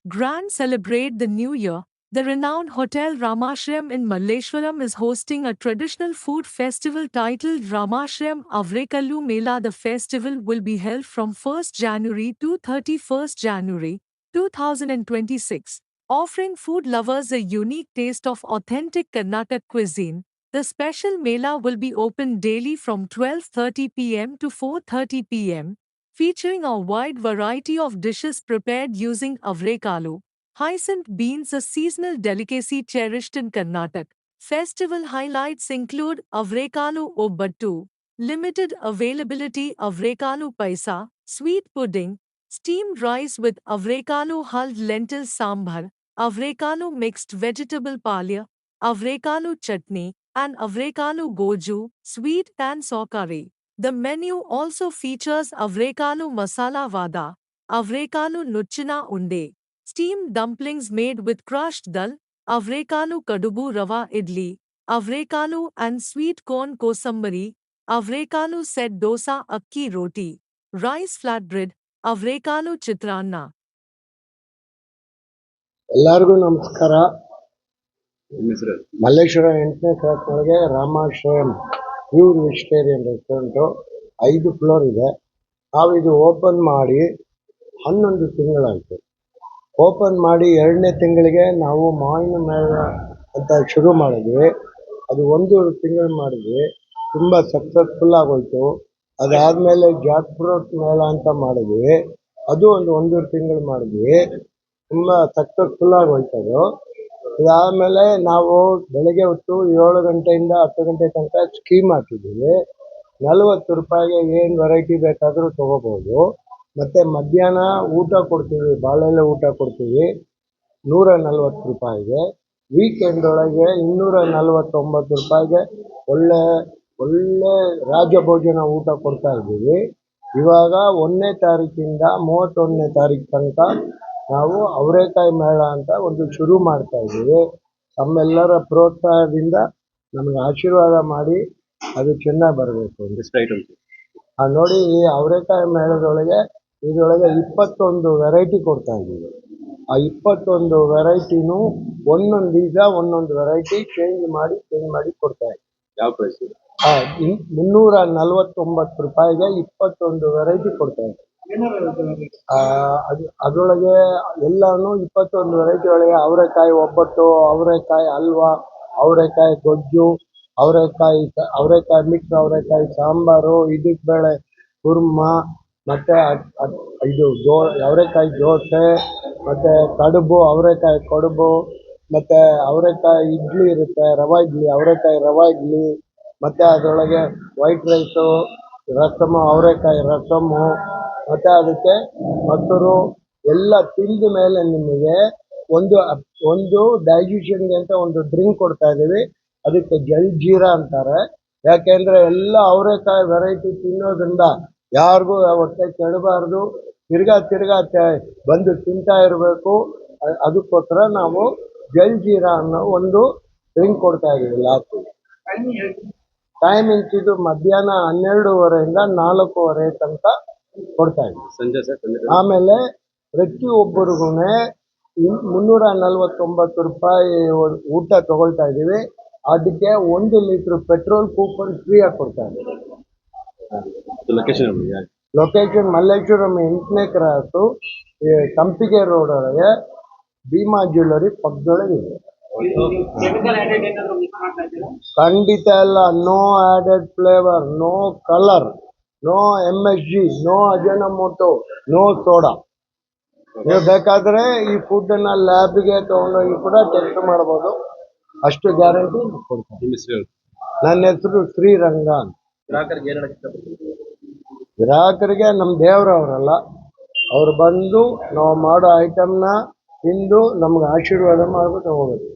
Grand celebrate the new year. The renowned Hotel Ramashram in Malleshwaram is hosting a traditional food festival titled Ramashram Avrekallu Mela. The festival will be held from 1st January to 31st January 2026, offering food lovers a unique taste of authentic Karnataka cuisine. The special Mela will be open daily from 12:30 p.m. to 4:30 p.m., featuring a wide variety of dishes prepared using avrekalu, hyacinth beans, a seasonal delicacy cherished in Karnataka. Festival highlights include avrekalu obbattu, limited availability avrekalu paisa, sweet pudding, steamed rice with avrekalu hulled lentil sambar, avrekalu mixed vegetable palya, avrekalu chutney, and avrekalu goju, sweet and sour curry. The menu also features avrekalu masala vada, avrekalu nuchina unde, steamed dumplings made with crushed dal, avrekalu kadubu rava idli, avrekalu and sweet corn kosambari, avrekalu set dosa akki roti, rice flatbread, avrekalu chitranna. ಎಲ್ಲರಿಗೂ ನಮಸ್ಕಾರ. ಮಲ್ಲೇಶ್ವರ 8ನೇ ಕ್ರಾಸ್ನೊಳಗೆ Ramashrayam pure vegetarian restaurant 5 floor ಇದೆ. ನಾವು ಇದು open ಮಾಡಿ 11 ತಿಂಗಳಾಯಿತು. Open ಮಾಡಿ 2ನೇ ತಿಂಗಳಿಗೆ ನಾವು ಮಾವಿನ ಮೇಳ ಅಂತ ಶುರು ಮಾಡಿದ್ವಿ. ಅದು 1 ತಿಂಗಳು ಮಾಡಿದ್ವಿ, ತುಂಬ ಸಕ್ಸಸ್ಫುಲ್ ಆಗೋಯ್ತು. ಅದಾದಮೇಲೆ ಜಾಕ್ ಫ್ರೂಟ್ ಮೇಳ ಅಂತ ಮಾಡಿದ್ವಿ, ಅದು ಒಂದು ತಿಂಗಳು ಮಾಡಿದ್ವಿ, ತುಂಬ ಸಕ್ಸಸ್ಫುಲ್ ಆಗೋಯ್ತದು. ಇದಾದಮೇಲೆ ನಾವು ಬೆಳಗ್ಗೆ ಹೊತ್ತು 7 ಗಂಟೆಯಿಂದ 10 ಗಂಟೆ ತನಕ ಸ್ಕೀಮ್ ಹಾಕಿದ್ದೀವಿ. 40 ರೂಪಾಯಿಗೆ ಏನು ವೆರೈಟಿ ಬೇಕಾದರೂ ತೊಗೋಬೋದು. ಮತ್ತು ಮಧ್ಯಾಹ್ನ ಊಟ ಕೊಡ್ತೀವಿ, ಬಾಳೆಲೆ ಊಟ ಕೊಡ್ತೀವಿ 140 ರೂಪಾಯಿಗೆ. ವೀಕೆಂಡ್ ಒಳಗೆ 249 ರೂಪಾಯಿಗೆ ಒಳ್ಳೆ ರಾಜಭೋಜನ ಊಟ ಕೊಡ್ತಾ ಇದ್ದೀವಿ. ಇವಾಗ 1ನೇ ತಾರೀಕಿಂದ 31ನೇ ತಾರೀಕು ತನಕ ನಾವು ಅವರೆಕಾಯಿ ಮೇಳ ಅಂತ ಒಂದು ಶುರು ಮಾಡ್ತಾ ಇದ್ದೀವಿ. ತಮ್ಮೆಲ್ಲರ ಪ್ರೋತ್ಸಾಹದಿಂದ ನಮಗೆ ಆಶೀರ್ವಾದ ಮಾಡಿ ಅದು ಚೆನ್ನಾಗಿ ಬರಬೇಕು. ನೋಡಿ, ಈ ಅವರೆಕಾಯಿ ಮೇಳದೊಳಗೆ ಇದರೊಳಗೆ 21 ವೆರೈಟಿ ಕೊಡ್ತಾ ಇದ್ದೀವಿ. ಆ 21 ವೆರೈಟಿನೂ ಒಂದೊಂದು ದಿವಸ ಒಂದೊಂದು ವೆರೈಟಿ ಚೇಂಜ್ ಮಾಡಿ ಕೊಡ್ತಾ ಇದ್ದೀವಿ. ಯಾವ ಪ್ರೈಸ್? 349 ರೂಪಾಯಿಗೆ 21 ವೆರೈಟಿ ಕೊಡ್ತಾ ಇದ್ದೀವಿ. ಅದರೊಳಗೆ ಎಲ್ಲಾನು 21 ವೆರೈಟಿ ಒಳಗೆ ಅವರೆಕಾಯಿ ಒಬ್ಬಟ್ಟು, ಅವರೆಕಾಯಿ ಹಲ್ವಾ, ಅವರೆಕಾಯಿ ಗೊಜ್ಜು, ಅವರೆಕಾಯಿ ಮಿಕ್ಸ್, ಅವರೆಕಾಯಿ ಸಾಂಬಾರು, ಇದಕ್ಕೆ ಬೇಳೆ ಕುರ್ಮಾ, ಮತ್ತು ಇದು ಅವರೆಕಾಯಿ ದೋಸೆ, ಮತ್ತು ಕಡುಬು, ಅವರೆಕಾಯಿ ಕಡುಬು, ಮತ್ತು ಅವರೆಕಾಯಿ ಇಡ್ಲಿ ಇರುತ್ತೆ, ರವಾ ಇಡ್ಲಿ, ಅವರೆಕಾಯಿ ರವಾ ಇಡ್ಲಿ, ಮತ್ತು ಅದರೊಳಗೆ ವೈಟ್ ರೈಸು, ರಸಮು, ಅವರೆಕಾಯಿ ರಸಮು, ಮತ್ತು ಅದಕ್ಕೆ ಮೊಸರು ಎಲ್ಲ ತಿಂದ ಮೇಲೆ ನಿಮಗೆ ಒಂದು ಡೈಜೆಷನ್ಗೆ ಅಂತ ಒಂದು ಡ್ರಿಂಕ್ ಕೊಡ್ತಾ ಇದ್ದೀವಿ. ಅದಕ್ಕೆ ಜಲ್ಜೀರಾ ಅಂತಾರೆ. ಯಾಕೆಂದರೆ ಎಲ್ಲ ಅವರೆಕಾಯಿ ವೆರೈಟಿ ತಿನ್ನೋದ್ರಿಂದ ಯಾರಿಗೂ ಹೊಟ್ಟೆ ಕೆಡಬಾರ್ದು, ತಿರ್ಗಾ ಬಂದು ತಿಂತಾ ಇರಬೇಕು. ಅದಕ್ಕೋಸ್ಕರ ನಾವು ಜಲ್ಜೀರಾ ಅನ್ನೋ ಒಂದು ಡ್ರಿಂಕ್ ಕೊಡ್ತಾ ಇದ್ದೀವಿ ಲಾಸ್ಟಿಗೆ. ಟೈಮಿಂಗ್ಸ್ ಇದು ಮಧ್ಯಾಹ್ನ 12:30 4:30 ತನಕ ಕೊಡ್ತಾ ಇದ್ದೀವಿ. ಆಮೇಲೆ ಪ್ರತಿಯೊಬ್ಬರಿಗೂ 349 ರೂಪಾಯಿ ಊಟ ತಗೊಳ್ತಾ ಇದ್ದೀವಿ. ಅದಕ್ಕೆ 1 ಲೀಟ್ರ್ ಪೆಟ್ರೋಲ್ ಕೂಪನ್ ಫ್ರೀಯಾಗಿ ಕೊಡ್ತಾ ಇದ್ದೀವಿ. ಲೊಕೇಶನ್ ಮಲ್ಲೇಶ್ವರಂ 8ನೇ ಕ್ರಾಸು, ಸಂಪಿಗೆ ರೋಡ್ ಒಳಗೆ ಭೀಮಾ ಜ್ಯುವೆಲ್ಲರಿ ಪಕ್ಕದೊಳಗೆ ಇದೆ. ಖಂಡಿತ ಇಲ್ಲ. No added flavour, no colour, no MSG, no Ajinomoto, no soda. ನೀವು ಬೇಕಾದರೆ ಈ ಫುಡ್ಡನ್ನು ಲ್ಯಾಬ್ಗೆ ತೊಗೊಂಡೋಗಿ ಕೂಡ ಟೆಸ್ಟ್ ಮಾಡ್ಬೋದು. ಅಷ್ಟು ಗ್ಯಾರಂಟಿ ಕೊಡ್ತೀನಿ. ನನ್ನ ಹೆಸರು ಶ್ರೀರಂಗ ಅಂತ. ಗ್ರಾಹಕರಿಗೆ ನಮ್ಮ ದೇವರವರಲ್ಲ, ಅವ್ರು ಬಂದು ನಾವು ಮಾಡೋ ಐಟಮ್ನ ತಿಂದು ನಮ್ಗೆ ಆಶೀರ್ವಾದ ಮಾಡ್ಬಿಟ್ಟು ಹೋಗೋದು.